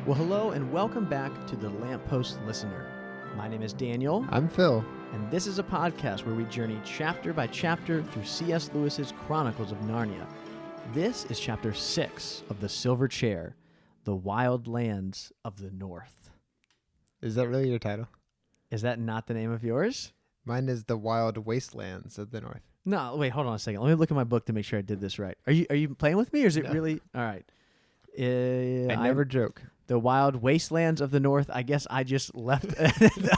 Well, hello and welcome back to the Lamppost Listener. My name is Daniel. I'm Phil. And this is a podcast where we journey chapter by chapter through C.S. Lewis's Chronicles of Narnia. This is chapter 6 of The Silver Chair, The Wild Lands of the North. Is that really your title? Is that not the name of yours? Mine is The Wild Wastelands of the North. No, wait, hold on a second. Let me look at my book to make sure I did this right. Are you playing with me, or is it No. really? All right. I never joke. The Wild Wastelands of the North. I guess I just left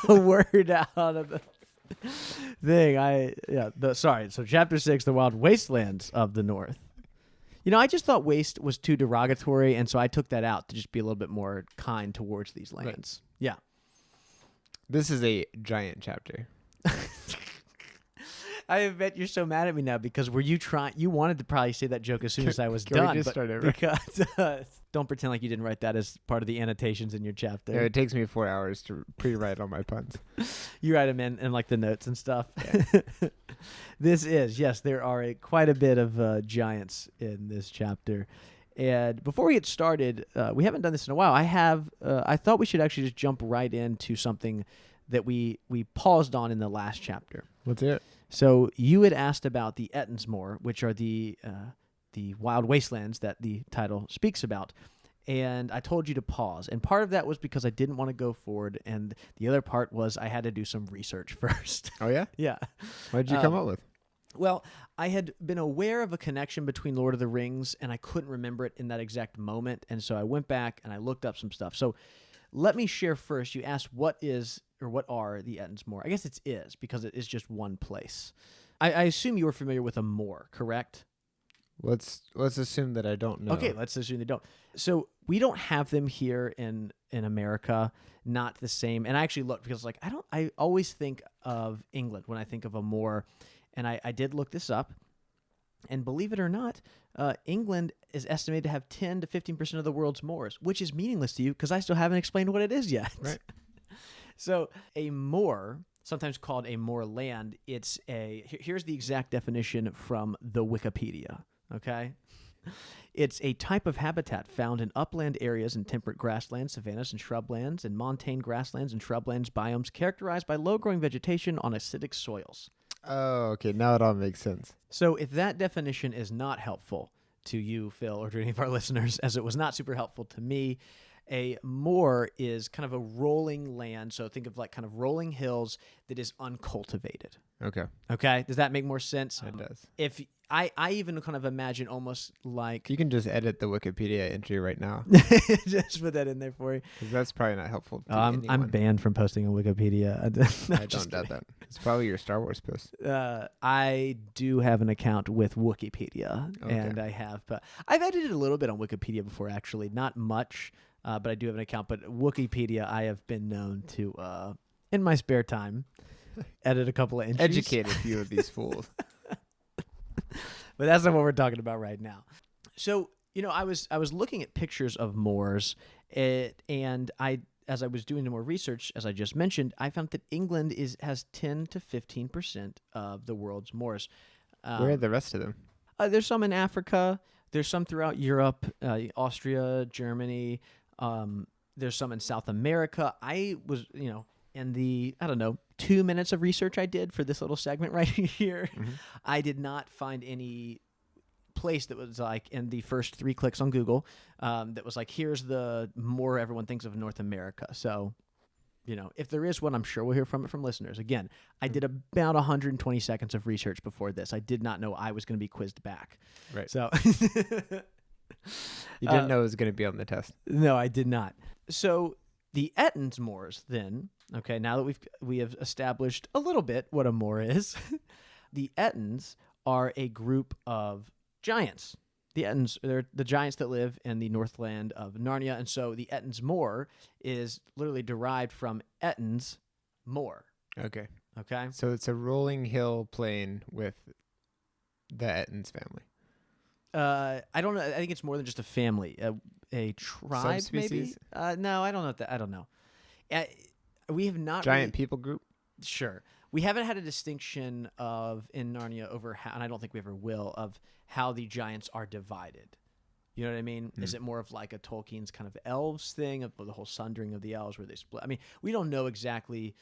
a word out of the thing. Sorry. So chapter 6, The Wild Wastelands of the North. You know, I just thought waste was too derogatory, and so I took that out to just be a little bit more kind towards these lands. Right. Yeah. This is a giant chapter. I bet you're so mad at me now because were you trying? You wanted to probably say that joke as soon as I was done. We just start over? Because don't pretend like you didn't write that as part of the annotations in your chapter. Yeah, it takes me 4 hours to pre-write all my puns. You write them in like the notes and stuff. Yeah. There are quite a bit of giants in this chapter. And before we get started, we haven't done this in a while. I thought we should actually just jump right into something that we paused on in the last chapter. Let's hear it. So you had asked about the Ettonsmoor, which are the wild wastelands that the title speaks about. And I told you to pause. And part of that was because I didn't want to go forward. And the other part was I had to do some research first. Oh, yeah? Yeah. What did you come up with? Well, I had been aware of a connection between Lord of the Rings, and I couldn't remember it in that exact moment. And so I went back and I looked up some stuff. So let me share first. You asked what are the Ettonsmoor? I guess it is because it is just one place. I assume you were familiar with a moor, correct? Let's assume that I don't know. Okay, let's assume they don't. So we don't have them here in America, not the same. And I actually looked because I always think of England when I think of a moor. And I did look this up. And believe it or not, England is estimated to have 10 to 15% of the world's moors, which is meaningless to you because I still haven't explained what it is yet. Right. So a moor, sometimes called a moorland, here's the exact definition from the Wikipedia, okay? It's a type of habitat found in upland areas and temperate grasslands, savannas, and shrublands, and montane grasslands and shrublands biomes characterized by low-growing vegetation on acidic soils. Oh, okay. Now it all makes sense. So if that definition is not helpful to you, Phil, or to any of our listeners, as it was not super helpful to me, a moor is kind of a rolling land. So think of like kind of rolling hills that is uncultivated. Okay. Okay. Does that make more sense? It does. If I even kind of imagine almost like You can just edit the Wikipedia entry right now. just put that in there for you. Because that's probably not helpful to I'm anyone. banned from posting on Wikipedia. I don't doubt that. It's probably your Star Wars post. I do have an account with Wikipedia, Okay. and but I've edited a little bit on Wikipedia before, actually, not much, but I do have an account. But Wikipedia, I have been known to, in my spare time, edit a couple of entries. Educate a few of these fools. But that's not what we're talking about right now. So, I was looking at pictures of moors, and as I was doing more research, as I just mentioned, I found that England has 10 to 15% of the world's moors. Where are the rest of them? There's some in Africa. There's some throughout Europe, Austria, Germany. There's some in South America. I was, in the, 2 minutes of research I did for this little segment right here, Mm-hmm. I did not find any place that was like in the first 3 clicks on Google that was like, here's the moor everyone thinks of North America. So, if there is one, I'm sure we'll hear from it from listeners. Again, I did about 120 seconds of research before this. I did not know I was going to be quizzed back. Right. So You didn't know it was going to be on the test. no, I did not. So the Ettonsmoors then, okay, now that we have established a little bit what a moor is, the Ettons are a group of giants. The Ettons, they're the giants that live in the Northland of Narnia, and so the Ettonsmoor is literally derived from Ettons moor. Okay. Okay? So it's a rolling hill plain with the Ettons family. I don't know. I think it's more than just a family. A tribe, maybe? Subspecies? No, I don't know that. I don't know. We have not Giant people group? Sure. We haven't had a distinction in Narnia over how, and I don't think we ever will, of how the giants are divided. You know what I mean? Is it more of like a Tolkien's kind of elves thing, of the whole sundering of the elves where they split? I mean, we don't know exactly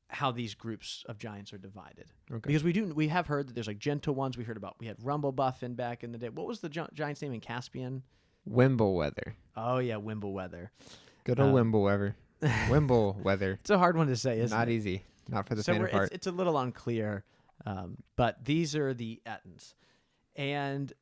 how these groups of giants are divided. Okay. Because we have heard that there's like gentle ones. We had Rumblebuffin back in the day. What was the giant's name in Caspian? Wimbleweather. Oh yeah, Wimbleweather. Good old Wimbleweather. Wimbleweather. It's a hard one to say, isn't it? Not easy. Not for the So faint of heart. it's a little unclear, but these are the Ettins. And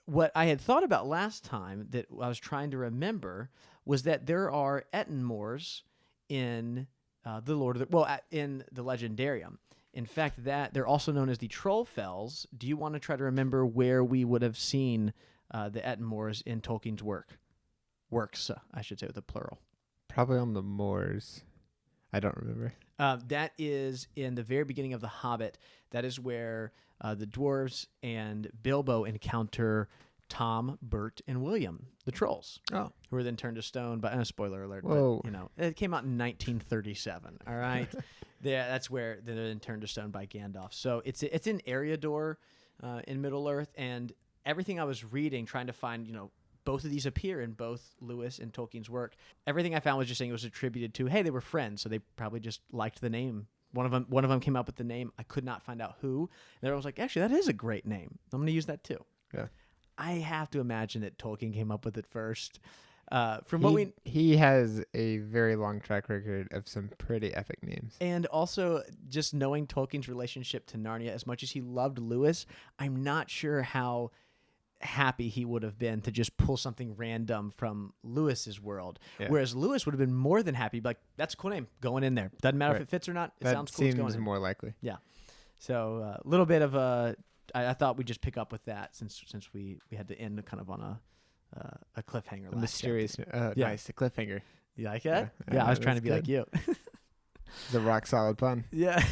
what I had thought about last time that I was trying to remember was that there are Ettinmoors in in the Legendarium. In fact, that they're also known as the Trollfells. Do you want to try to remember where we would have seen the Ettinmoors in Tolkien's works, I should say, with a plural? Probably on the moors. I don't remember. That is in the very beginning of The Hobbit. That is where the dwarves and Bilbo encounter Tom, Bert, and William, the trolls, Oh. who were then turned to stone. But spoiler alert, Whoa. but it came out in 1937. All right, that's where they're then turned to stone by Gandalf. So it's in Eriador, in Middle Earth, and everything I was reading, trying to find, both of these appear in both Lewis and Tolkien's work. Everything I found was just saying it was attributed to, hey, they were friends, so they probably just liked the name. One of them came up with the name. I could not find out who. And everyone was like, actually, that is a great name. I'm going to use that too. Yeah. I have to imagine that Tolkien came up with it first. He has a very long track record of some pretty epic names. And also, just knowing Tolkien's relationship to Narnia, as much as he loved Lewis, I'm not sure how happy he would have been to just pull something random from Lewis's world. Yeah. Whereas Lewis would have been more than happy, like, that's a cool name, going in there. Doesn't matter if it fits or not. It sounds cool. That seems more likely. Yeah. So a little bit of I thought we'd just pick up with that since we had to end kind of on a cliffhanger. Mysterious, nice, a cliffhanger. You like that? Yeah, I was trying to be like you. The rock solid pun. Yeah.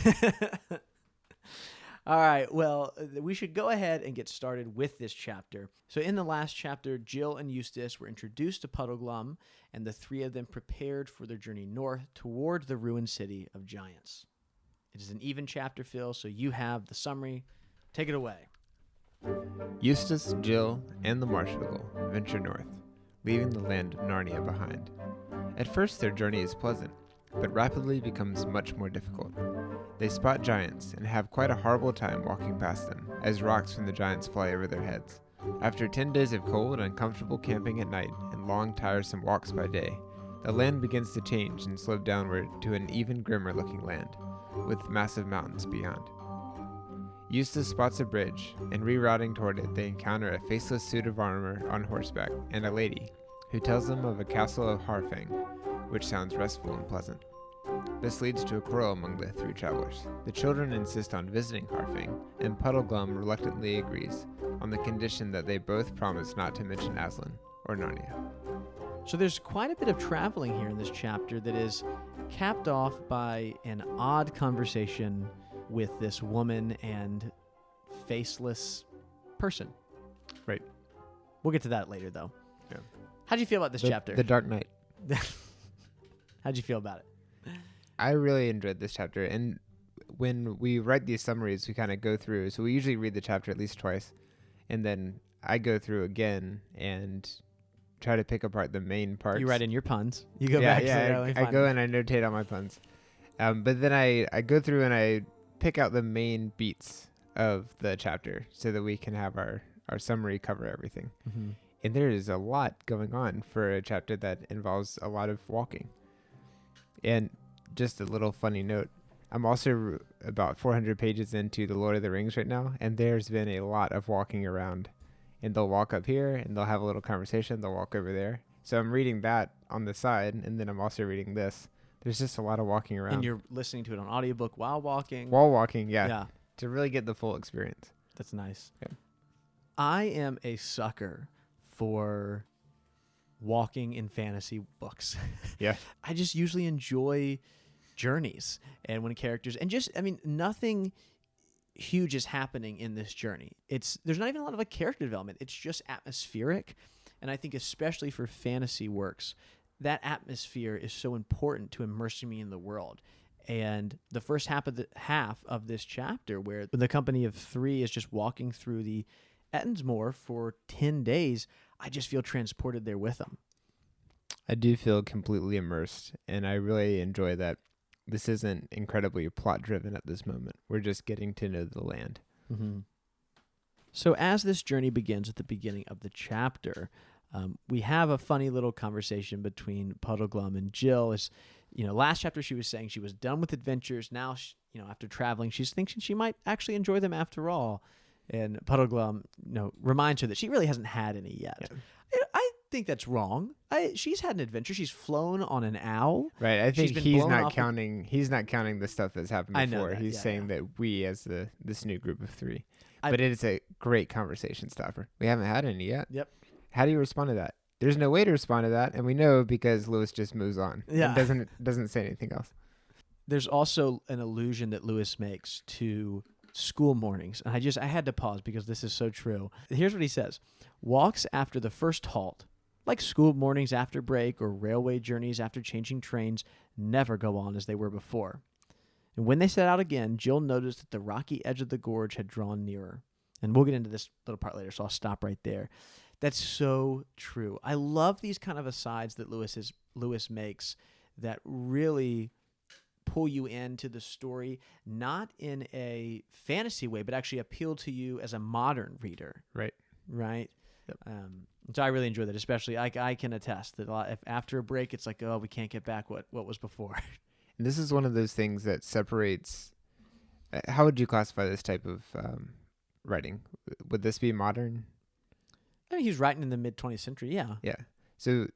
All right, well, we should go ahead and get started with this chapter. So in the last chapter, Jill and Eustace were introduced to Puddleglum, and the three of them prepared for their journey north toward the ruined city of giants. It is an even chapter, Phil, so you have the summary. Take it away. Eustace, Jill, and the Marshbeagle venture north, leaving the land of Narnia behind. At first, their journey is pleasant, but rapidly becomes much more difficult. They spot giants and have quite a horrible time walking past them, as rocks from the giants fly over their heads. After 10 days of cold and uncomfortable camping at night and long, tiresome walks by day, the land begins to change and slope downward to an even grimmer-looking land, with massive mountains beyond. Eustace spots a bridge, and rerouting toward it, they encounter a faceless suit of armor on horseback and a lady, who tells them of a castle of Harfang, which sounds restful and pleasant. This leads to a quarrel among the three travelers. The children insist on visiting Harfang, and Puddleglum reluctantly agrees, on the condition that they both promise not to mention Aslan or Narnia. So there's quite a bit of traveling here in this chapter that is capped off by an odd conversation with this woman and faceless person. Right. We'll get to that later, though. Yeah. How'd you feel about this chapter? The Dark Knight. How'd you feel about it? I really enjoyed this chapter, and when we write these summaries, we kind of go through. So we usually read the chapter at least twice, and then I go through again and try to pick apart the main parts. You write in your puns. You go back. I go and I notate all my puns. But then I go through and I pick out the main beats of the chapter so that we can have our summary cover everything. Mm-hmm. And there is a lot going on for a chapter that involves a lot of walking. And just a little funny note, I'm also about 400 pages into The Lord of the Rings right now, and there's been a lot of walking around. And they'll walk up here, and they'll have a little conversation, they'll walk over there. So I'm reading that on the side, and then I'm also reading this. There's just a lot of walking around. And you're listening to it on audiobook while walking? While walking, yeah. Yeah. To really get the full experience. That's nice. Yeah. I am a sucker for walking in fantasy books. Yeah. I just usually enjoy journeys and when characters and just, I mean, nothing huge is happening in this journey. There's not even a lot of a character development. It's just atmospheric. And I think especially for fantasy works, that atmosphere is so important to immersing me in the world. And the first half of this chapter, where the company of three is just walking through the Ettins Moor for 10 days, I just feel transported there with them. I do feel completely immersed, and I really enjoy that this isn't incredibly plot driven at this moment. We're just getting to know the land. Mm-hmm. So as this journey begins at the beginning of the chapter, we have a funny little conversation between Puddleglum and Jill. Last chapter she was saying she was done with adventures. Now, after traveling, she's thinking she might actually enjoy them after all. And Puddleglum, reminds her that she really hasn't had any yet. Yeah. I think that's wrong. She's had an adventure. She's flown on an owl. Right. I think She's been he's blown not off counting. He's not counting the stuff that's happened I know before. that, He's yeah, saying yeah. that we, as this new group of three, I- but it is a great conversation stopper. We haven't had any yet. Yep. How do you respond to that? There's no way to respond to that, and we know because Lewis just moves on. Yeah. And doesn't say anything else. There's also an allusion that Lewis makes to school mornings. And I had to pause because this is so true. Here's what he says. Walks after the first halt, like school mornings after break or railway journeys after changing trains, never go on as they were before. And when they set out again, Jill noticed that the rocky edge of the gorge had drawn nearer. And we'll get into this little part later, so I'll stop right there. That's so true. I love these kind of asides that Lewis makes that really pull you into the story, not in a fantasy way, but actually appeal to you as a modern reader. Right. Right? Yep. So I really enjoy that, especially I can attest that if after a break, it's like, oh, we can't get back what was before. And this is one of those things that separates. How would you classify this type of writing? Would this be modern? I mean, he's writing in the mid-20th century, yeah. Yeah. So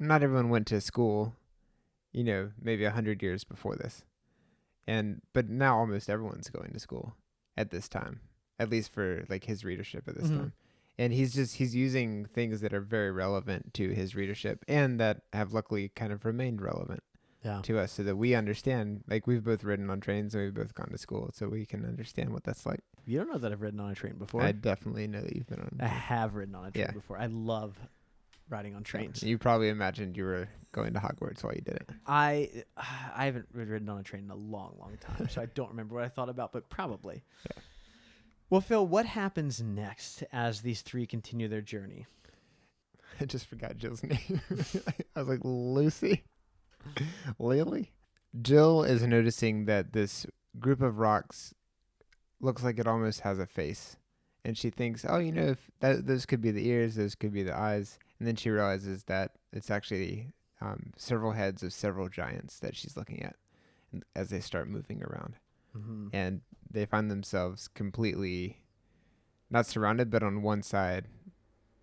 not everyone went to school, maybe 100 years before this. But now almost everyone's going to school at this time, at least for like his readership at this time. And he's using things that are very relevant to his readership and that have luckily kind of remained relevant to us so that we understand, like we've both ridden on trains and we've both gone to school so we can understand what that's like. You don't know that I've ridden on a train before. I definitely know that you've been on a train. I have ridden on a train before. I love riding on trains. You probably imagined you were going to Hogwarts while you did it. I haven't ridden on a train in a long, long time, so I don't remember what I thought about, but probably. Yeah. Well, Phil, what happens next as these three continue their journey? I just forgot Jill's name. I was like, Lucy? Lily? Jill is noticing that this group of rocks looks like it almost has a face. And she thinks, if those could be the ears, those could be the eyes. And then she realizes that it's actually several heads of several giants that she's looking at as they start moving around. Mm-hmm. And they find themselves completely not surrounded, but on one side,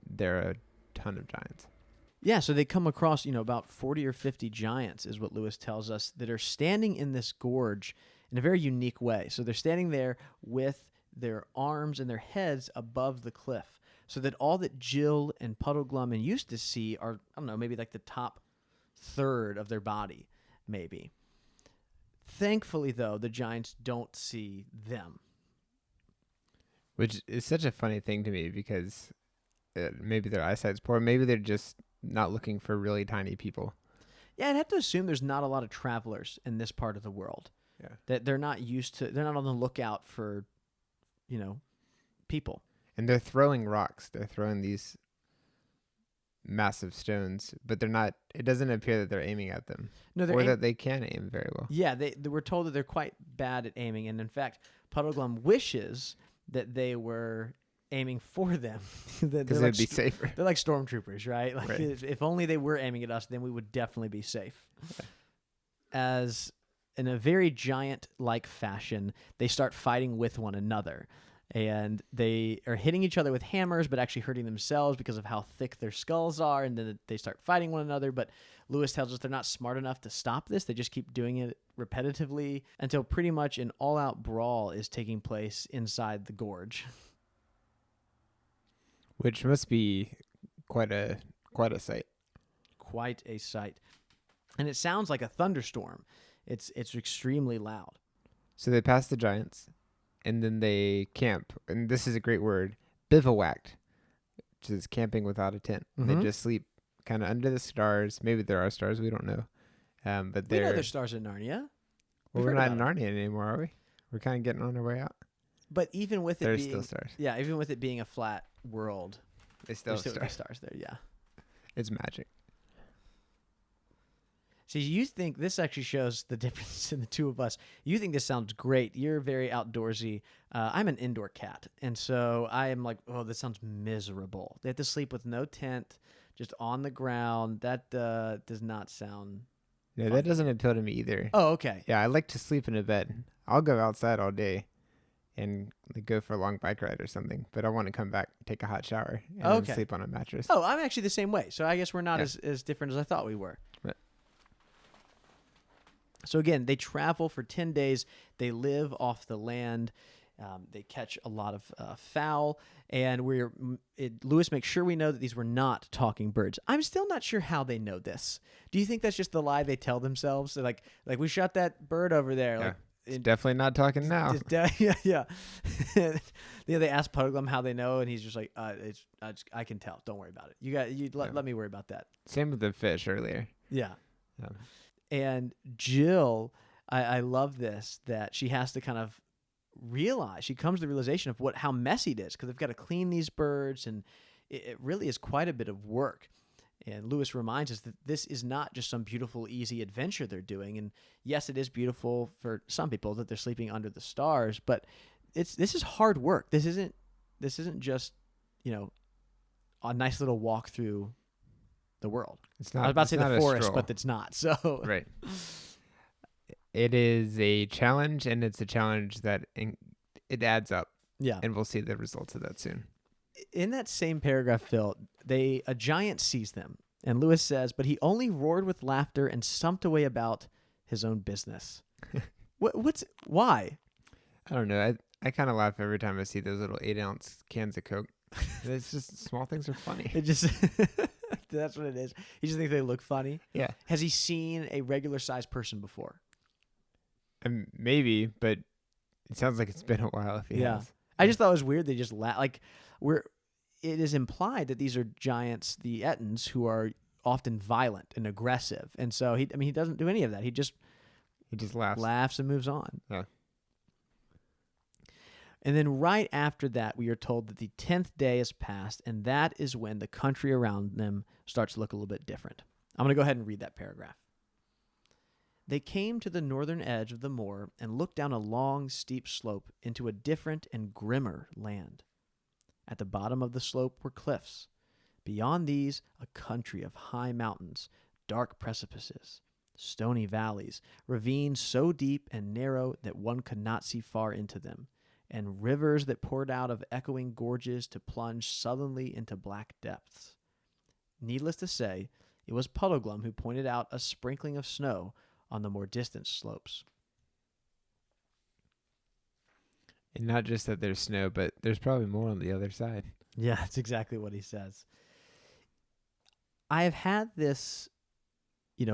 there are a ton of giants. Yeah, so they come across, about 40 or 50 giants is what Lewis tells us that are standing in this gorge in a very unique way. So they're standing there with their arms and their heads above the cliff so that all that Jill and Puddleglum and Eustace see are, I don't know, maybe like the top third of their body, maybe. Thankfully, though, the giants don't see them. Which is such a funny thing to me because maybe their eyesight's poor. Maybe they're just not looking for really tiny people. Yeah, I'd have to assume there's not a lot of travelers in this part of the world. Yeah. That they're not on the lookout for, people. And they're throwing rocks. They're throwing these massive stones, but they're not. It doesn't appear that they're aiming at them, No, that they can aim very well. Yeah, they were told that they're quite bad at aiming, and in fact, Puddleglum wishes that they were aiming for them because they'd be safer. They're like stormtroopers, right? Like Right. if only they were aiming at us, then we would definitely be safe. Okay. As in a very giant-like fashion, they start fighting with one another. And they are hitting each other with hammers, but actually hurting themselves because of how thick their skulls are. And then they start fighting one another. But Lewis tells us they're not smart enough to stop this. They just keep doing it repetitively until pretty much an all-out brawl is taking place inside the gorge. Which must be quite a sight. Quite a sight. And it sounds like a thunderstorm. It's extremely loud. So they pass the giants, and then they camp. And this is a great word, bivouacked, which is camping without a tent. Mm-hmm. They just sleep kind of under the stars. Maybe there are stars, we don't know. But We know there's stars in Narnia. Well, we're not in Narnia anymore, are we? We're kind of getting on our way out. But even with it There's being still stars. Yeah, even with it being a flat world, They still There's have still stars. stars there, yeah. It's magic. See, you think this actually shows the difference in the two of us. You think this sounds great. You're very outdoorsy. I'm an indoor cat. And so I am like, oh, this sounds miserable. They have to sleep with no tent, just on the ground. That does not sound Yeah, fun. that doesn't appeal to me either. Oh, okay. Yeah, I like to sleep in a bed. I'll go outside all day and go for a long bike ride or something, but I want to come back, take a hot shower, and Okay. then sleep on a mattress. Oh, I'm actually the same way. So I guess we're not Yeah. as different as I thought we were. Right. So again, they travel for 10 days. They live off the land. They catch a lot of fowl. And Lewis makes sure we know that these were not talking birds. I'm still not sure how they know this. Do you think that's just the lie they tell themselves? They're like we shot that bird over there. Yeah. Like, It's definitely not talking now. yeah. They ask Pugglum how they know, and he's just like, I can tell. Don't worry about it. Let me worry about that. Same with the fish earlier. Yeah. Yeah. And Jill, I love this, that she has to kind of realize, she comes to the realization of how messy it is, because they've got to clean these birds, and it really is quite a bit of work. And Lewis reminds us that this is not just some beautiful, easy adventure they're doing. And yes, it is beautiful for some people that they're sleeping under the stars, but this is hard work. This isn't just, a nice little walk through the world. It's not. I was about to say the forest, stroll. but it's not. So Right. It is a challenge, and it's a challenge that it adds up, yeah. and we'll see the results of that soon. In that same paragraph, Phil, a giant sees them, and Lewis says, but he only roared with laughter and stumped away about his own business. Why? I don't know. I kind of laugh every time I see those little 8-ounce cans of Coke. It's just small things are funny. It just that's what it is. He just thinks they look funny. Yeah. Has he seen a regular sized person before? Maybe, but it sounds like it's been a while if he has. I just thought it was weird. They just it is implied that these are giants, the Ettins, who are often violent and aggressive. And so he doesn't do any of that. He just laughs and moves on. Yeah. And then right after that, we are told that the 10th day has passed, and that is when the country around them starts to look a little bit different. I'm going to go ahead and read that paragraph. They came to the northern edge of the moor and looked down a long, steep slope into a different and grimmer land. At the bottom of the slope were cliffs. Beyond these, a country of high mountains, dark precipices, stony valleys, ravines so deep and narrow that one could not see far into them, and rivers that poured out of echoing gorges to plunge sullenly into black depths. Needless to say, it was Puddleglum who pointed out a sprinkling of snow on the more distant slopes. And not just that there's snow, but there's probably more on the other side. Yeah, that's exactly what he says. I have had this,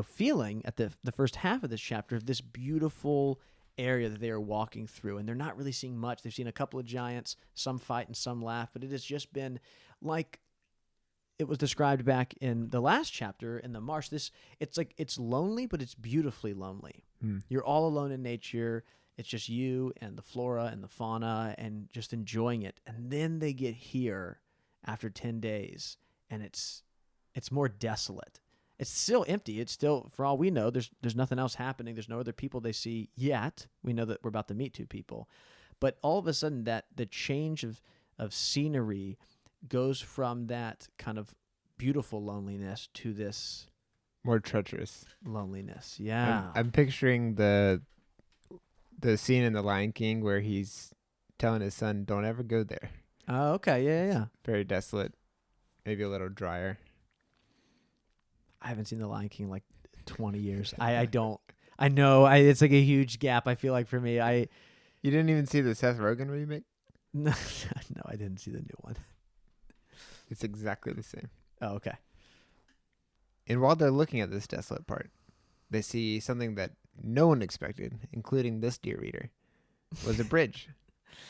feeling at the first half of this chapter of this beautiful area that they are walking through, and they're not really seeing much. They've seen a couple of giants, some fight and some laugh, but it has just been like it was described back in the last chapter in the marsh. It's lonely, but it's beautifully lonely. You're all alone in nature. It's just you and the flora and the fauna and just enjoying it. And then they get here after 10 days, and it's more desolate. It's still empty. It's still, for all we know, there's nothing else happening. There's no other people they see yet. We know that we're about to meet 2 people. But all of a sudden, that the change of scenery goes from that kind of beautiful loneliness to this More treacherous loneliness. Yeah. I'm picturing the scene in The Lion King where he's telling his son, don't ever go there. Oh, okay. Yeah. Very desolate, maybe a little drier. I haven't seen The Lion King in like 20 years. I don't. I know. It's like a huge gap, I feel like, for me. You didn't even see the Seth Rogen remake? No, I didn't see the new one. It's exactly the same. Oh, okay. And while they're looking at this desolate part, they see something that no one expected, including this dear reader, was a bridge.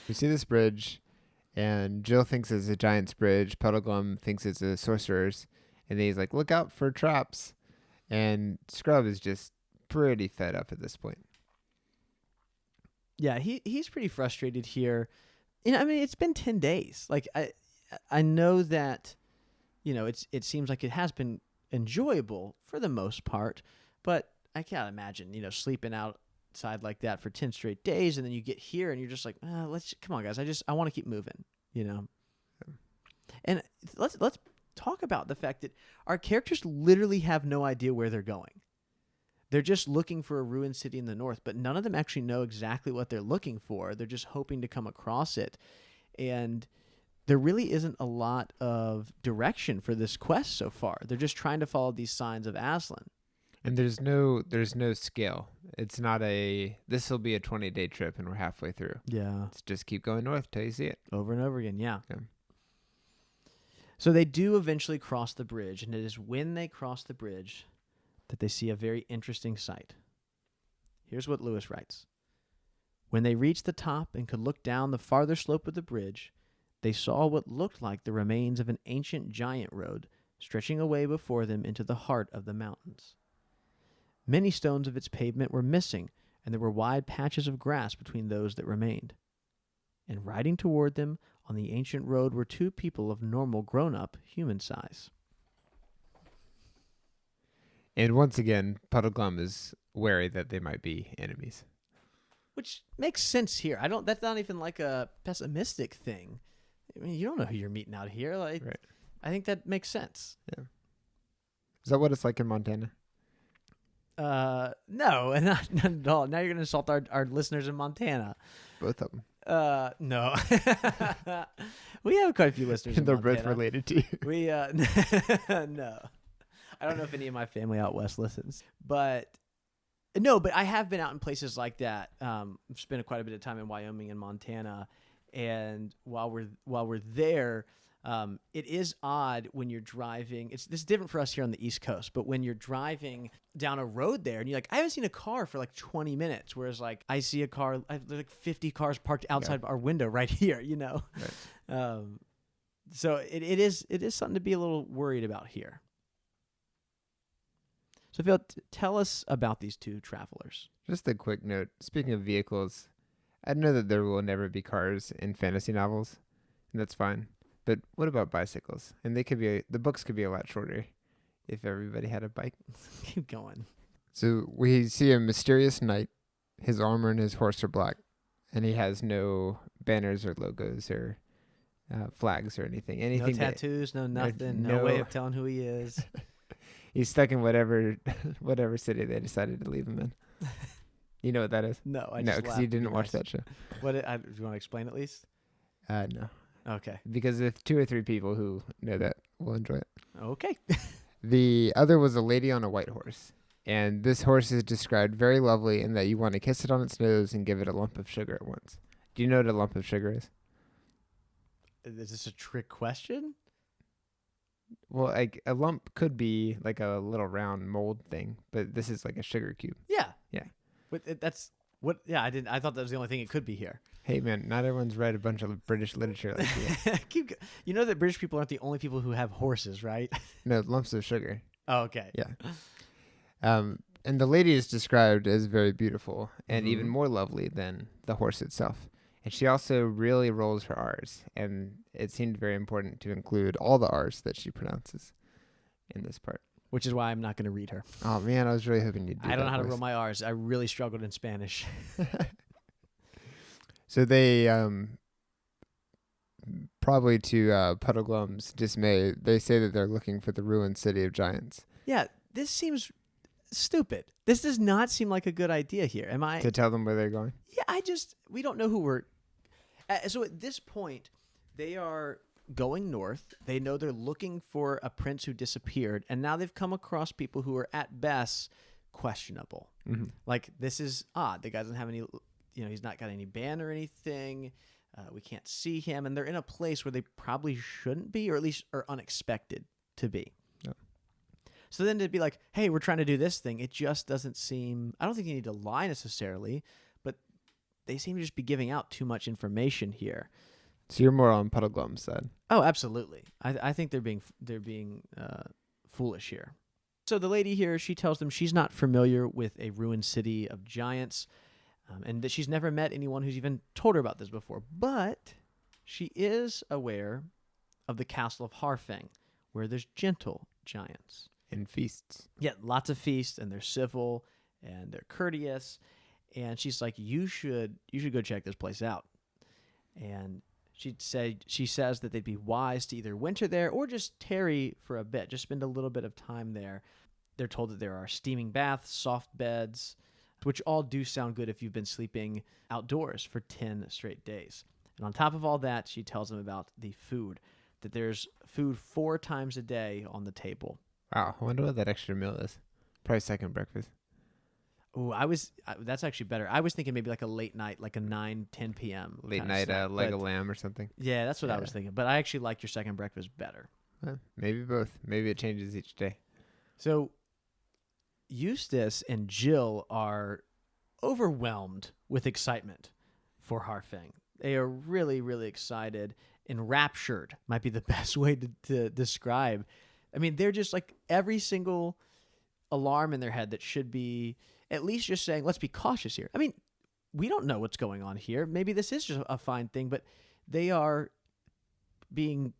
We see this bridge, and Jill thinks it's a giant's bridge. Puddleglum thinks it's a sorcerer's. And then he's like, look out for traps. And Scrub is just pretty fed up at this point. Yeah, he's pretty frustrated here. It's been 10 days. Like, I know that it seems like it has been enjoyable for the most part, but I can't imagine, sleeping outside like that for 10 straight days, and then you get here and you're just like, come on, guys. I want to keep moving, And let's talk about the fact that our characters literally have no idea where they're going. They're just looking for a ruined city in the north, but none of them actually know exactly what they're looking for. They're just hoping to come across it. And there really isn't a lot of direction for this quest so far. They're just trying to follow these signs of Aslan. And there's no scale. It's not this will be a 20-day trip and we're halfway through. Yeah. It's just keep going north till you see it. Over and over again, yeah. So they do eventually cross the bridge, and it is when they cross the bridge that they see a very interesting sight. Here's what Lewis writes. When they reached the top and could look down the farther slope of the bridge, they saw what looked like the remains of an ancient giant road stretching away before them into the heart of the mountains. Many stones of its pavement were missing, and there were wide patches of grass between those that remained. And riding toward them on the ancient road were two people of normal grown-up human size. And once again, Puddleglum is wary that they might be enemies. Which makes sense here. That's not even like a pessimistic thing. I mean, you don't know who you're meeting out here. Right. I think that makes sense. Yeah. Is that what it's like in Montana? No, not at all. Now you're going to insult our listeners in Montana. Both of them. No. We have quite a few listeners in They're Montana. both related to you. We, no. I don't know if any of my family out west listens, but I have been out in places like that. I've spent quite a bit of time in Wyoming and Montana, and while we're there, it is odd when you're driving. This is different for us here on the East Coast, but when you're driving down a road there, and you're like, I haven't seen a car for like 20 minutes, whereas like I see a car, there's like 50 cars parked outside our window right here, Right. So it is something to be a little worried about here. So Phil, tell us about these two travelers. Just a quick note. Speaking of vehicles, I know that there will never be cars in fantasy novels, and that's fine. But what about bicycles? And the books could be a lot shorter if everybody had a bike. Keep going. So we see a mysterious knight. His armor and his horse are black, and he has no banners or logos or flags or anything. No tattoos, no nothing, no way of telling who he is. He's stuck in whatever city they decided to leave him in. You know what that is? No, No, because you didn't watch that show. Do you want to explain at least? No. Okay. Because if 2 or 3 people who know that will enjoy it. Okay. The other was a lady on a white horse. And this horse is described very lovely in that you want to kiss it on its nose and give it a lump of sugar at once. Do you know what a lump of sugar is? Is this a trick question? Well, like a lump could be like a little round mold thing, but this is like a sugar cube. Yeah. Yeah. But that's what? Yeah, I thought that was the only thing it could be here. Hey man, not everyone's read a bunch of British literature like you. You know that British people aren't the only people who have horses, right? No, lumps of sugar. Oh, okay. Yeah. And the lady is described as very beautiful and even more lovely than the horse itself. And she also really rolls her R's, and it seemed very important to include all the R's that she pronounces in this part. Which is why I'm not going to read her. Oh man, I was really hoping you'd do that. I don't know how to roll my R's. I really struggled in Spanish. So they, probably to Puddleglum's dismay, they say that they're looking for the ruined city of giants. Yeah, this seems stupid. This does not seem like a good idea here. Am I? To tell them where they're going? Yeah, we don't know who we're... so at this point, they are going north. They know they're looking for a prince who disappeared, and now they've come across people who are at best questionable. Mm-hmm. Like, this is odd. The guy doesn't have any... he's not got any band or anything. We can't see him, and they're in a place where they probably shouldn't be, or at least are unexpected to be. Yeah. So then to be like, hey, we're trying to do this thing, it just doesn't seem... I don't think you need to lie necessarily, but they seem to just be giving out too much information here. So you're more on Puddleglum's side. Oh, absolutely. I think they're being foolish here. So the lady here, she tells them she's not familiar with a ruined city of giants, and that she's never met anyone who's even told her about this before. But she is aware of the castle of Harfang, where there's gentle giants. And feasts. Yeah, lots of feasts, and they're civil and they're courteous. And she's like, you should go check this place out. And she says that they'd be wise to either winter there or just tarry for a bit, just spend a little bit of time there. They're told that there are steaming baths, soft beds, which all do sound good if you've been sleeping outdoors for 10 straight days. And on top of all that, she tells them about the food, that there's food 4 times a day on the table. Wow, I wonder what that extra meal is. Probably second breakfast. Oh, that's actually better. I was thinking maybe like a late night, like a 9, 10 p.m. Late night snack, leg of lamb or something. Yeah, that's what I was thinking. But I actually like your second breakfast better. Maybe both. Maybe it changes each day. So Eustace and Jill are overwhelmed with excitement for Harfang. They are really, really excited. Enraptured might be the best way to describe. I mean, they're just like every single alarm in their head that should be at least just saying, let's be cautious here. I mean, we don't know what's going on here. Maybe this is just a fine thing, but they are being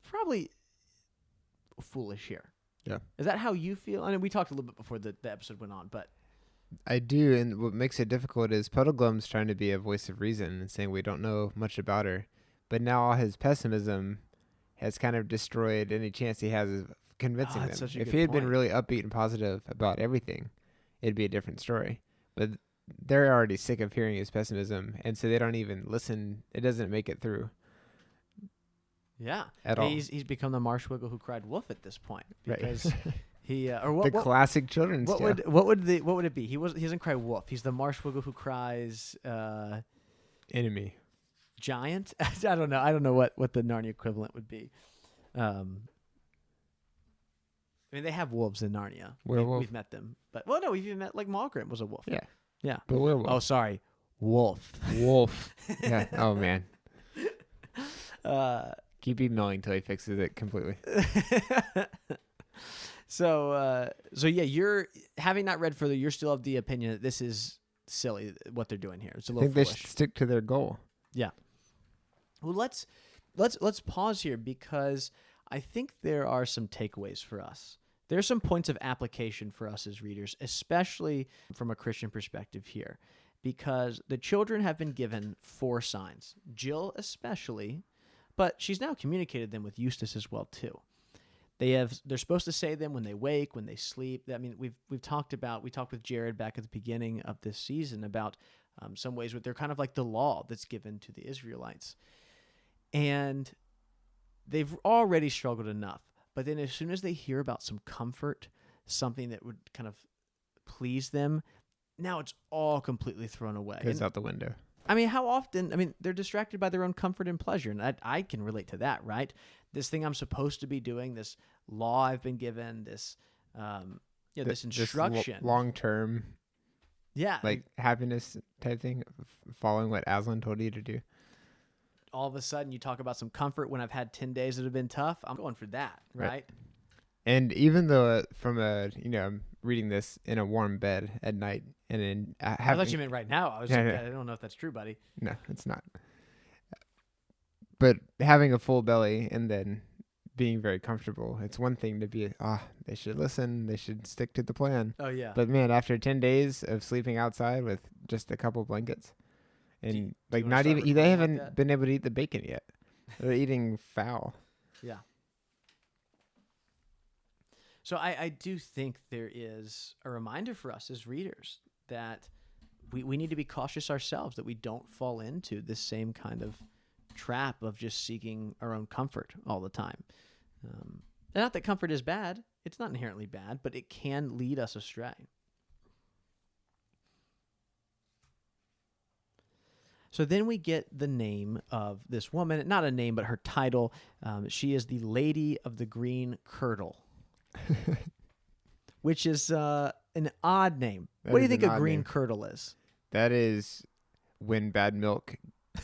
probably foolish here. Yeah. Is that how you feel? I mean, we talked a little bit before the episode went on, but I do, and what makes it difficult is Puddleglum's trying to be a voice of reason and saying we don't know much about her, but now all his pessimism has kind of destroyed any chance he has of convincing them. If he had been really upbeat and positive about everything, it'd be a different story. But they're already sick of hearing his pessimism, and so they don't even listen. It doesn't make it through. Yeah, at all. He's become the Marshwiggle who cried wolf at this point because right. he or what the classic children's what tale. What would it be? He doesn't cry wolf. He's the Marshwiggle who cries enemy giant. I don't know what the Narnia equivalent would be. I mean, they have wolves in Narnia. We've met them, but no, we've even met like Malgrim was a wolf. Yeah. But werewolf. Oh, sorry, wolf. Wolf. Yeah. Oh man. Keep emailing until he fixes it completely. So yeah, you're having not read further. You're still of the opinion that this is silly what they're doing here. It's a little foolish. They should stick to their goal. Yeah. Well, let's pause here because I think there are some takeaways for us. There are some points of application for us as readers, especially from a Christian perspective here, because the children have been given 4 signs, Jill especially, but she's now communicated them with Eustace as well too. They're supposed to say them when they wake, when they sleep. I mean, we talked with Jared back at the beginning of this season about some ways where they're kind of like the law that's given to the Israelites. And they've already struggled enough. But then as soon as they hear about some comfort, something that would kind of please them, now it's all completely thrown away. Goes out the window. I mean, how often? I mean, they're distracted by their own comfort and pleasure, and I can relate to that, right? This thing I'm supposed to be doing, this law I've been given, this instruction, long term, like happiness type thing, following what Aslan told you to do. All of a sudden, you talk about some comfort when I've had 10 days that have been tough. I'm going for that, right? And even though I'm reading this in a warm bed at night, and then I thought you meant right now. I was I don't know if that's true, buddy. No, it's not. But having a full belly and then being very comfortable, it's one thing to be, they should listen, they should stick to the plan. Oh yeah. But man, after 10 days of sleeping outside with just a couple blankets, and not even they haven't been able to eat the bacon yet. They're eating fowl. Yeah. So I do think there is a reminder for us as readers that we need to be cautious ourselves, that we don't fall into this same kind of trap of just seeking our own comfort all the time. And not that comfort is bad. It's not inherently bad, but it can lead us astray. So then we get the name of this woman, not a name, but her title. She is the Lady of the Green Curdle. Which is an odd name. What do you think a green curdle is? That is when bad milk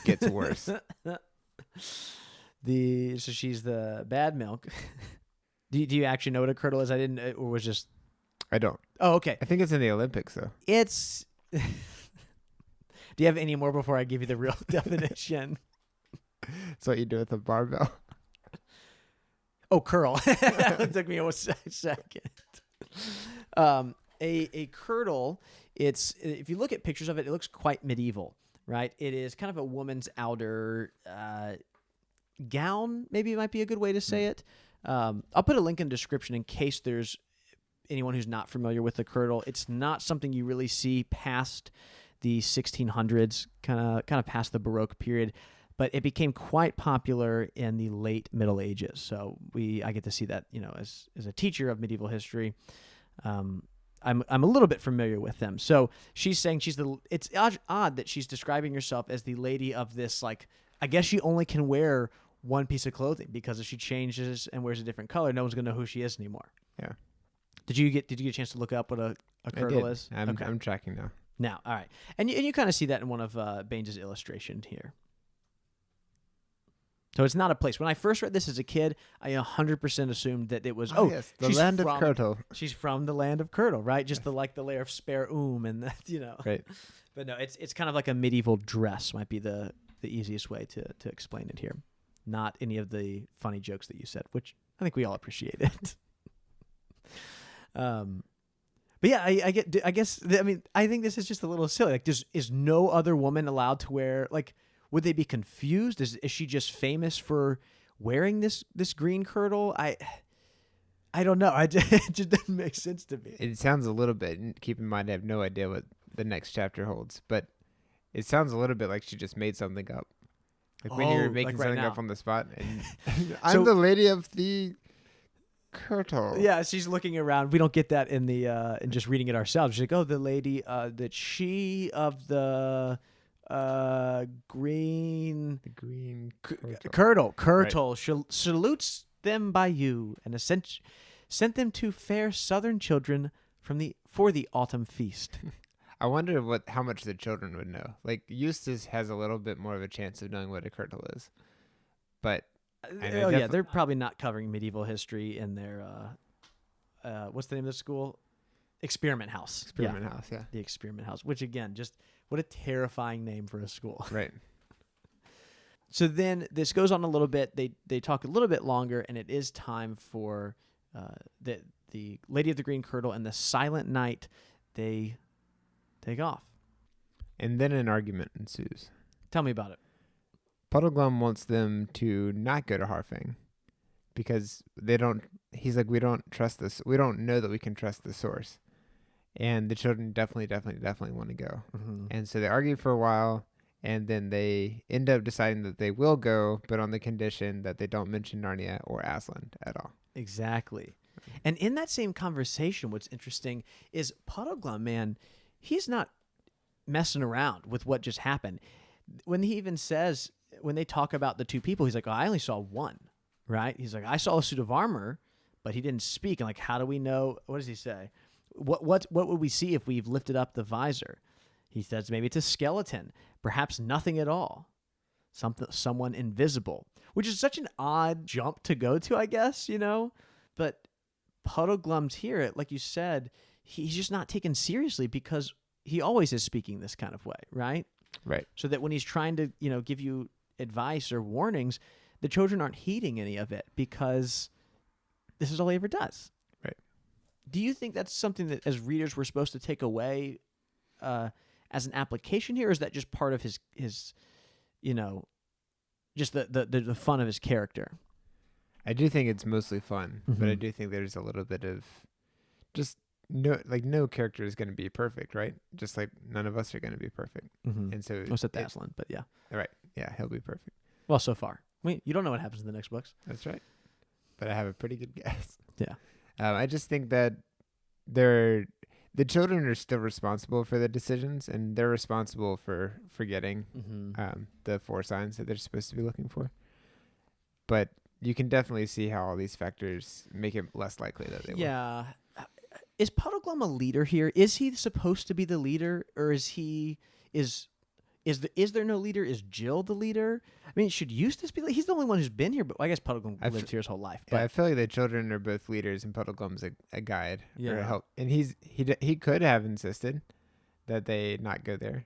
gets worse. So she's the bad milk. Do you actually know what a curdle is? I didn't, or was just. I don't. Oh, okay. I think it's in the Olympics though. It's. Do you have any more before I give you the real definition? It's what you do with a barbell. Oh, curl. It took me a second. A kirtle, if you look at pictures of it, it looks quite medieval, right? It is kind of a woman's outer gown, maybe it might be a good way to say it. I'll put a link in the description in case there's anyone who's not familiar with the kirtle. It's not something you really see past the 1600s, kind of past the Baroque period, but it became quite popular in the late Middle Ages. So I get to see that, as a teacher of medieval history. I'm a little bit familiar with them. So she's saying it's odd that she's describing herself as the lady of this, like, I guess she only can wear one piece of clothing, because if she changes and wears a different color, no one's going to know who she is anymore. Yeah. Did you get a chance to look up what a kirtle is? I'm tracking now. Now, all right. And you kind of see that in one of Baines' illustrations here. So it's not a place. When I first read this as a kid, I 100% assumed that it was, yes, the land of Kirtle. She's from the land of Kirtle, right? Just the layer of spare and that, Right. But no, it's kind of like a medieval dress might be the easiest way to explain it here. Not any of the funny jokes that you said, which I think we all appreciated. But yeah, I think this is just a little silly. Like, is no other woman allowed to wear, like, would they be confused? Is she just famous for wearing this green kirtle? I don't know. It just doesn't make sense to me. It sounds a little bit, and keep in mind I have no idea what the next chapter holds, but it sounds a little bit like she just made something up. Like when you're making something up on the spot. And I'm the lady of the kirtle. Yeah, she's looking around. We don't get that in just reading it ourselves. She's like, oh, the lady that she of the green kirtle right. Salutes them by you and sent them to fair southern children for the autumn feast. I wonder how much the children would know. Like, Eustace has a little bit more of a chance of knowing what a kirtle is, but they're probably not covering medieval history in their what's the name of the school? Experiment House. Experiment House, yeah. The Experiment House, which again, just what a terrifying name for a school. Right. So then this goes on a little bit. They talk a little bit longer, and it is time for the Lady of the Green Kirtle and the Silent Knight. They take off. And then an argument ensues. Tell me about it. Puddleglum wants them to not go to Harfang because he's like, we don't trust this. We don't know that we can trust the source. And the children definitely want to go. Mm-hmm. And so they argue for a while, and then they end up deciding that they will go, but on the condition that they don't mention Narnia or Aslan at all. Exactly. And in that same conversation, what's interesting is Puddleglum, man, he's not messing around with what just happened. When he even says, when they talk about the two people, he's like, oh, I only saw one, right? He's like, I saw a suit of armor, but he didn't speak. And like, how do we know? What does he say? What would we see if we've lifted up the visor? He says maybe it's a skeleton, perhaps nothing at all. Someone invisible, which is such an odd jump to go to, I guess, But Puddleglum's here, like you said, he's just not taken seriously because he always is speaking this kind of way, right? Right. So that when he's trying to, give you advice or warnings, the children aren't heeding any of it because this is all he ever does. Right. Do you think that's something that as readers we're supposed to take away as an application here, or is that just part of his just the fun of his character? I do think it's mostly fun, mm-hmm. but I do think there's a little bit of just no character is going to be perfect, right? Just like none of us are going to be perfect. Mm-hmm. And so except Aslan, but yeah. Right. Yeah, he'll be perfect. Well, so far. You don't know what happens in the next books. That's right. But I have a pretty good guess. Yeah. I just think that the children are still responsible for the decisions, and they're responsible for forgetting mm-hmm. The 4 signs that they're supposed to be looking for. But you can definitely see how all these factors make it less likely that they will. Yeah. Is Puddleglum a leader here? Is he supposed to be the leader, or is there no leader? Is Jill the leader? I mean, should Eustace be? He's the only one who's been here, but I guess Puddleglum lived here his whole life. But yeah, I feel like the children are both leaders, and Puddleglum's a guide or a help. And he could have insisted that they not go there,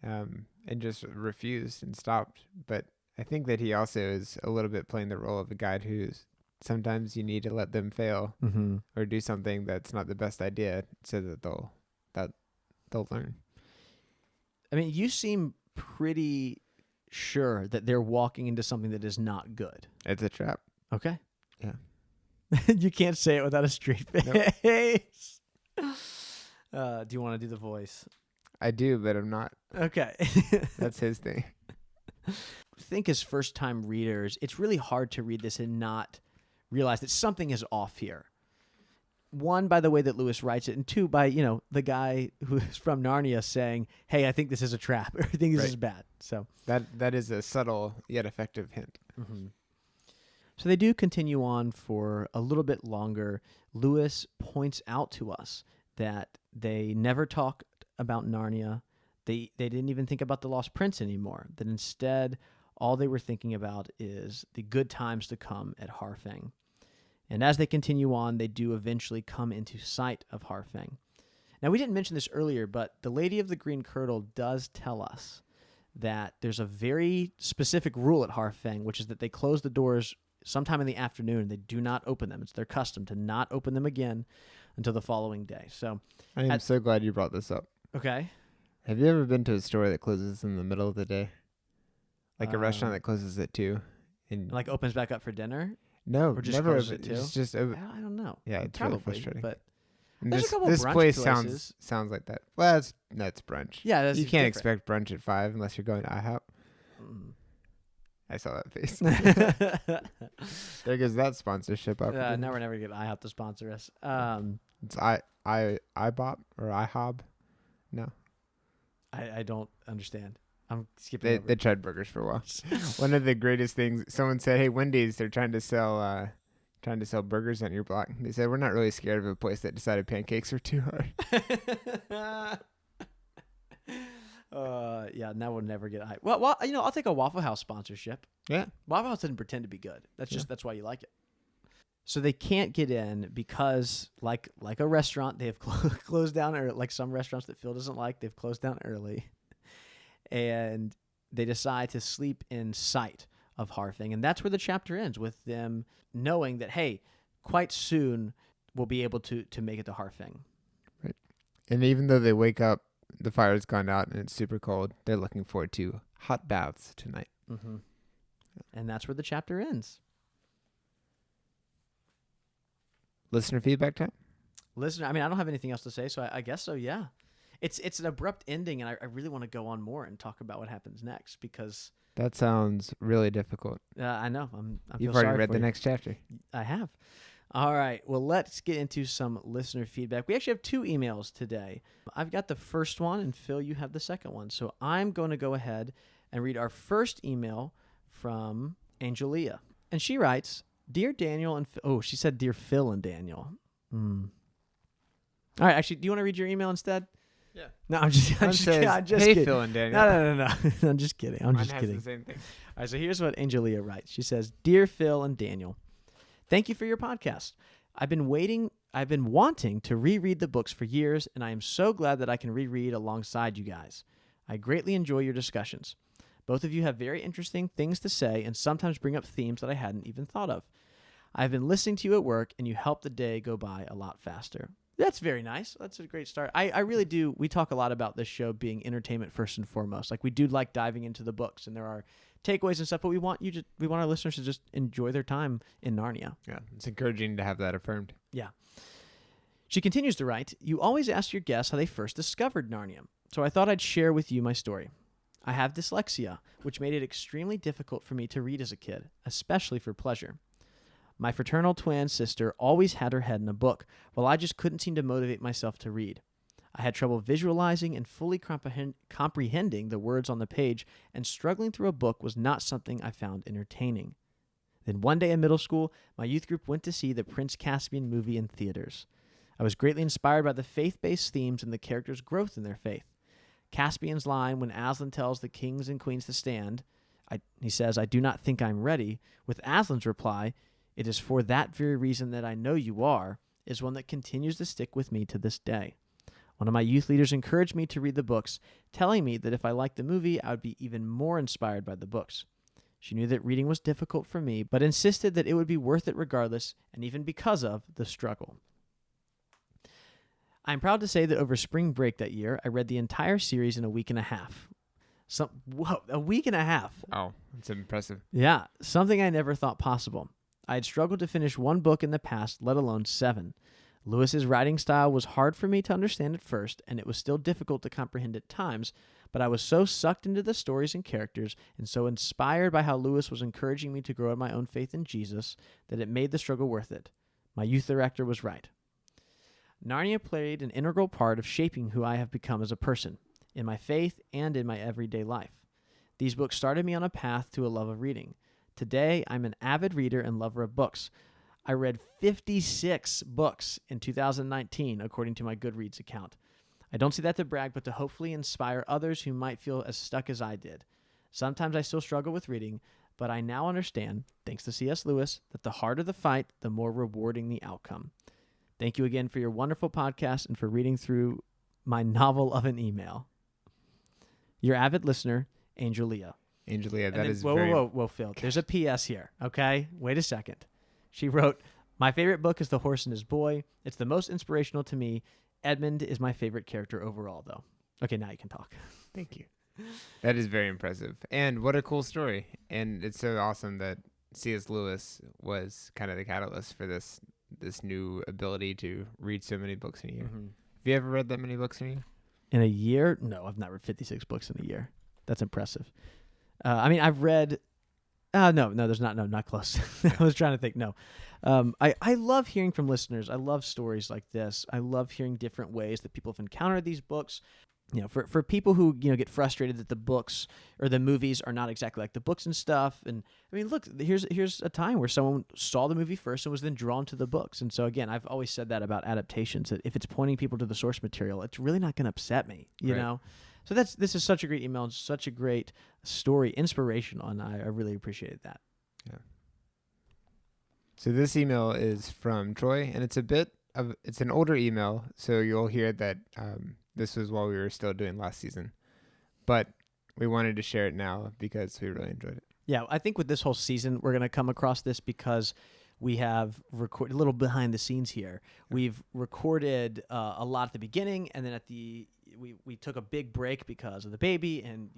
and just refused and stopped. But I think that he also is a little bit playing the role of a guide who's sometimes you need to let them fail Mm-hmm. or do something that's not the best idea so that they'll learn. I mean, you seem pretty sure that they're walking into something that is not good. It's a trap. Okay. Yeah. You can't say it without a straight face. Nope. Do you want to do the voice? I do, but I'm not. Okay. That's his thing. I think as first-time readers, it's really hard to read this and not realize that something is off here. One, by the way that Lewis writes it, and two, by, the guy who's from Narnia saying, hey, I think this is a trap, or I think this is bad. So that is a subtle yet effective hint. mm-hmm. So they do continue on for a little bit longer. Lewis points out to us that they never talked about Narnia. They didn't even think about the Lost Prince anymore. That instead, all they were thinking about is the good times to come at Harfang. And as they continue on, they do eventually come into sight of Harfang. Now, we didn't mention this earlier, but the Lady of the Green Kirtle does tell us that there's a very specific rule at Harfang, which is that they close the doors sometime in the afternoon. They do not open them. It's their custom to not open them again until the following day. So I am so glad you brought this up. Okay. Have you ever been to a store that closes in the middle of the day? Like a restaurant that closes at 2? And like opens back up for dinner? No, Or just never closes open. at 2? It's just open. I don't know. Yeah, it's Probably, really frustrating. But And there's a couple this brunch place places. sounds like that. Well, that's brunch. Yeah, that's You can't different. expect brunch at 5 unless you're going to IHOP. I saw that face. There goes that sponsorship opportunity. Now we're never going to get IHOP to sponsor us. It's IBOP or IHOB. No, I don't understand. I'm skipping over. they tried burgers for a while. One of the greatest things, someone said, "Hey, Wendy's, they're trying to sell burgers on your block." They said, "We're not really scared of a place that decided pancakes are too hard." Yeah, and that will never get hype. Well, I'll take a Waffle House sponsorship. Yeah, Waffle House doesn't pretend to be good. That's why you like it. So they can't get in because, like a restaurant, they have closed down, or like some restaurants that Phil doesn't like, they've closed down early, and they decide to sleep in sight of Harfang, and that's where the chapter ends, with them knowing that, hey, quite soon we'll be able to make it to Harfang. Right. And even though they wake up, the fire's gone out and it's super cold, they're looking forward to hot baths tonight. Mm-hmm. And that's where the chapter ends. Listener feedback time? I mean, I don't have anything else to say, so I guess so, yeah. It's an abrupt ending, and I really want to go on more and talk about what happens next, because... That sounds really difficult. I know. You've already read the next chapter. I have. All right. Well, let's get into some listener feedback. We actually have 2 emails today. I've got the first one, and Phil, you have the second one. So I'm going to go ahead and read our first email from Angelia. And she writes, Dear Daniel and she said Dear Phil and Daniel. All right. Actually, do you want to read your email instead? Yeah. No, I'm just hey, kidding. Phil and Daniel. No. I'm just kidding. I'm just kidding. The same thing. All right, so here's what Angelia writes. She says, Dear Phil and Daniel, thank you for your podcast. I've been wanting to reread the books for years, and I am so glad that I can reread alongside you guys. I greatly enjoy your discussions. Both of you have very interesting things to say and sometimes bring up themes that I hadn't even thought of. I've been listening to you at work, and you help the day go by a lot faster. That's very nice. That's a great start. I really do. We talk a lot about this show being entertainment first and foremost. Like, we do like diving into the books, and there are takeaways and stuff, but we want our listeners to just enjoy their time in Narnia. Yeah, it's encouraging to have that affirmed. Yeah. She continues to write, You always ask your guests how they first discovered Narnia, so I thought I'd share with you my story. I have dyslexia, which made it extremely difficult for me to read as a kid, especially for pleasure. My fraternal twin sister always had her head in a book, while I just couldn't seem to motivate myself to read. I had trouble visualizing and fully comprehending the words on the page, and struggling through a book was not something I found entertaining. Then one day in middle school, my youth group went to see the Prince Caspian movie in theaters. I was greatly inspired by the faith-based themes and the characters' growth in their faith. Caspian's line when Aslan tells the kings and queens to stand, he says, I do not think I'm ready, with Aslan's reply, it is for that very reason that I know you are, is one that continues to stick with me to this day. One of my youth leaders encouraged me to read the books, telling me that if I liked the movie, I would be even more inspired by the books. She knew that reading was difficult for me, but insisted that it would be worth it regardless, and even because of the struggle. I'm proud to say that over spring break that year, I read the entire series in a week and a half. A week and a half. Oh, that's impressive. Yeah, something I never thought possible. I had struggled to finish one book in the past, let alone 7. Lewis's writing style was hard for me to understand at first, and it was still difficult to comprehend at times, but I was so sucked into the stories and characters and so inspired by how Lewis was encouraging me to grow in my own faith in Jesus that it made the struggle worth it. My youth director was right. Narnia played an integral part of shaping who I have become as a person, in my faith and in my everyday life. These books started me on a path to a love of reading. Today, I'm an avid reader and lover of books. I read 56 books in 2019, according to my Goodreads account. I don't say that to brag, but to hopefully inspire others who might feel as stuck as I did. Sometimes I still struggle with reading, but I now understand, thanks to C.S. Lewis, that the harder the fight, the more rewarding the outcome. Thank you again for your wonderful podcast and for reading through my novel of an email. Your avid listener, Angelia. Angelia, that is Whoa, Phil. There's a P.S. here, okay? Wait a second. She wrote, my favorite book is The Horse and His Boy. It's the most inspirational to me. Edmund is my favorite character overall, though. Okay, now you can talk. Thank you. That is very impressive. And what a cool story. And it's so awesome that C.S. Lewis was kind of the catalyst for this new ability to read so many books in a year. Mm-hmm. Have you ever read that many books in a year? In a year? No, I've not read 56 books in a year. That's impressive. I've read... No, there's not. No, not close. I was trying to think. No. I love hearing from listeners. I love stories like this. I love hearing different ways that people have encountered these books. You know, for people who, get frustrated that the books or the movies are not exactly like the books and stuff. And I mean, look, here's a time where someone saw the movie first and was then drawn to the books. And so again, I've always said that about adaptations, that if it's pointing people to the source material, it's really not going to upset me, you know? So this is such a great email and such a great story, inspirational, and I really appreciated that. Yeah. So this email is from Troy, and it's an older email, so you'll hear that this was while we were still doing last season, but we wanted to share it now because we really enjoyed it. Yeah, I think with this whole season, we're going to come across this because we have recorded a little behind the scenes here. We've recorded a lot at the beginning, and then we took a big break because of the baby, and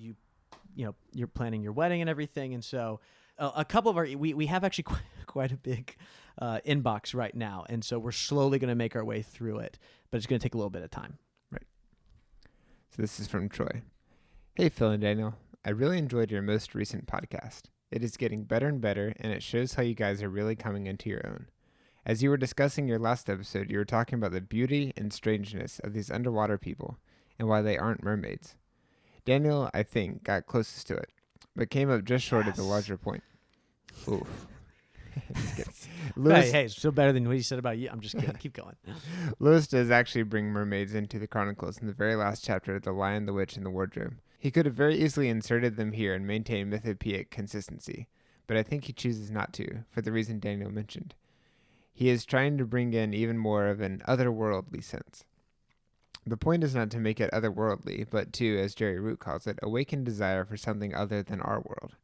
you're planning your wedding and everything, and so a couple of we have actually quite a big inbox right now, and so we're slowly going to make our way through it, but it's going to take a little bit of time. Right. So this is from Troy. Hey, Phil and Daniel. I really enjoyed your most recent podcast. It is getting better and better, and it shows how you guys are really coming into your own. As you were discussing your last episode, you were talking about the beauty and strangeness of these underwater people and why they aren't mermaids. Daniel, I think, got closest to it, but came up just short of the larger point. Oof. Hey, it's still better than what you said about you. I'm just kidding. Keep going. Lewis does actually bring mermaids into the Chronicles in the very last chapter of The Lion, the Witch, and the Wardrobe. He could have very easily inserted them here and maintained mythopoeic consistency, but I think he chooses not to, for the reason Daniel mentioned. He is trying to bring in even more of an otherworldly sense. The point is not to make it otherworldly, but to, as Jerry Root calls it, awaken desire for something other than our world.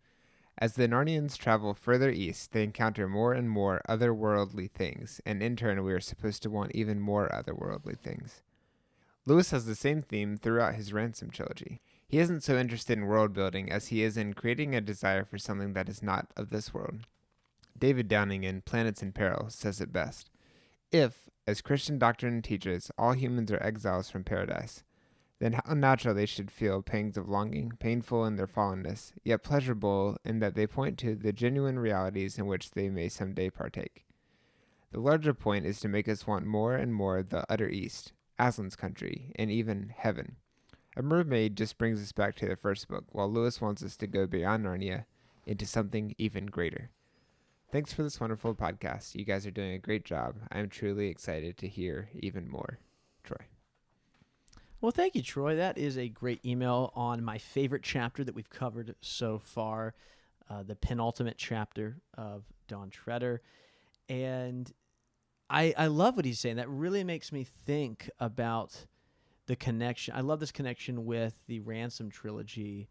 As the Narnians travel further east, they encounter more and more otherworldly things, and in turn we are supposed to want even more otherworldly things. Lewis has the same theme throughout his Ransom trilogy. He isn't so interested in world building as he is in creating a desire for something that is not of this world. David Downing in Planets in Peril says it best. If, as Christian doctrine teaches, all humans are exiles from paradise, then how natural they should feel pangs of longing, painful in their fallenness, yet pleasurable in that they point to the genuine realities in which they may someday partake. The larger point is to make us want more and more the utter east, Aslan's country, and even heaven. A mermaid just brings us back to the first book, while Lewis wants us to go beyond Narnia into something even greater. Thanks for this wonderful podcast. You guys are doing a great job. I am truly excited to hear even more. Troy. Well, thank you, Troy. That is a great email on my favorite chapter that we've covered so far, the penultimate chapter of Dawn Treader. And I love what he's saying. That really makes me think about the connection. I love this connection with the Ransom trilogy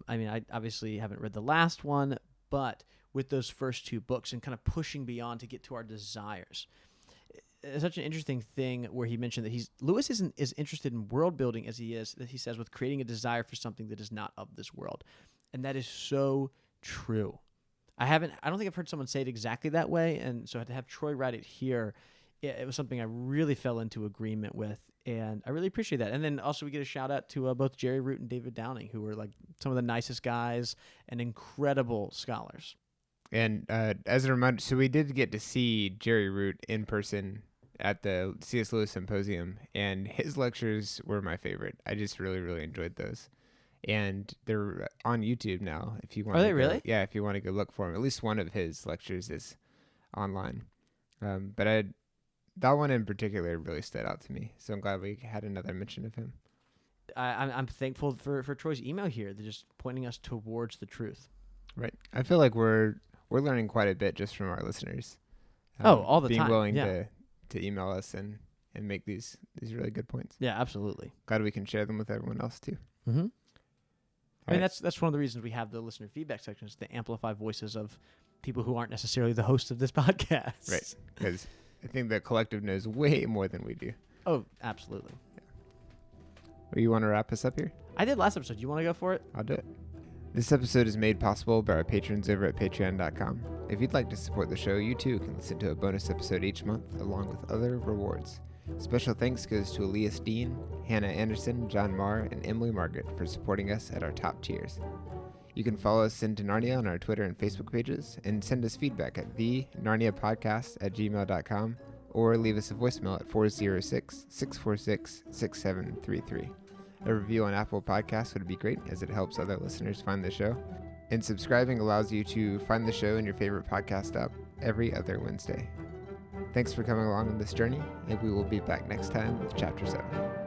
I mean, I obviously haven't read the last one, but with those first 2 books and kind of pushing beyond to get to our desires. It's such an interesting thing where he mentioned that Lewis isn't as interested in world building as he is, that he says, with creating a desire for something that is not of this world. And that is so true. I don't think I've heard someone say it exactly that way, and so to have Troy write it here, it was something I really fell into agreement with, and I really appreciate that. And then also we get a shout out to both Jerry Root and David Downing, who were like some of the nicest guys and incredible scholars. And as a reminder, so we did get to see Jerry Root in person at the C.S. Lewis Symposium, and his lectures were my favorite. I just really, really enjoyed those. And they're on YouTube now. If you want, Are they really? Yeah, if you want to go look for them. At least one of his lectures is online. But that one in particular really stood out to me. So I'm glad we had another mention of him. I'm thankful for Troy's email here. They're just pointing us towards the truth. Right. I feel like we're learning quite a bit just from our listeners. All the being time. Being willing yeah. to email us and make these really good points. Yeah, absolutely. Glad we can share them with everyone else too. Mm-hmm. I mean, that's one of the reasons we have the listener feedback section, is to amplify voices of people who aren't necessarily the hosts of this podcast. Right. Because I think the collective knows way more than we do. Oh, absolutely. Yeah. Well, you want to wrap us up here? I did last episode. You want to go for it? I'll do it. This episode is made possible by our patrons over at patreon.com. If you'd like to support the show, you too can listen to a bonus episode each month along with other rewards. Special thanks goes to Elias Dean, Hannah Anderson, John Marr, and Emily Margaret for supporting us at our top tiers. You can follow us into Narnia on our Twitter and Facebook pages, and send us feedback at thenarniapodcast@gmail.com, or leave us a voicemail at 406-646-6733. A review on Apple Podcasts would be great, as it helps other listeners find the show. And subscribing allows you to find the show in your favorite podcast app every other Wednesday. Thanks for coming along on this journey, and we will be back next time with Chapter 7.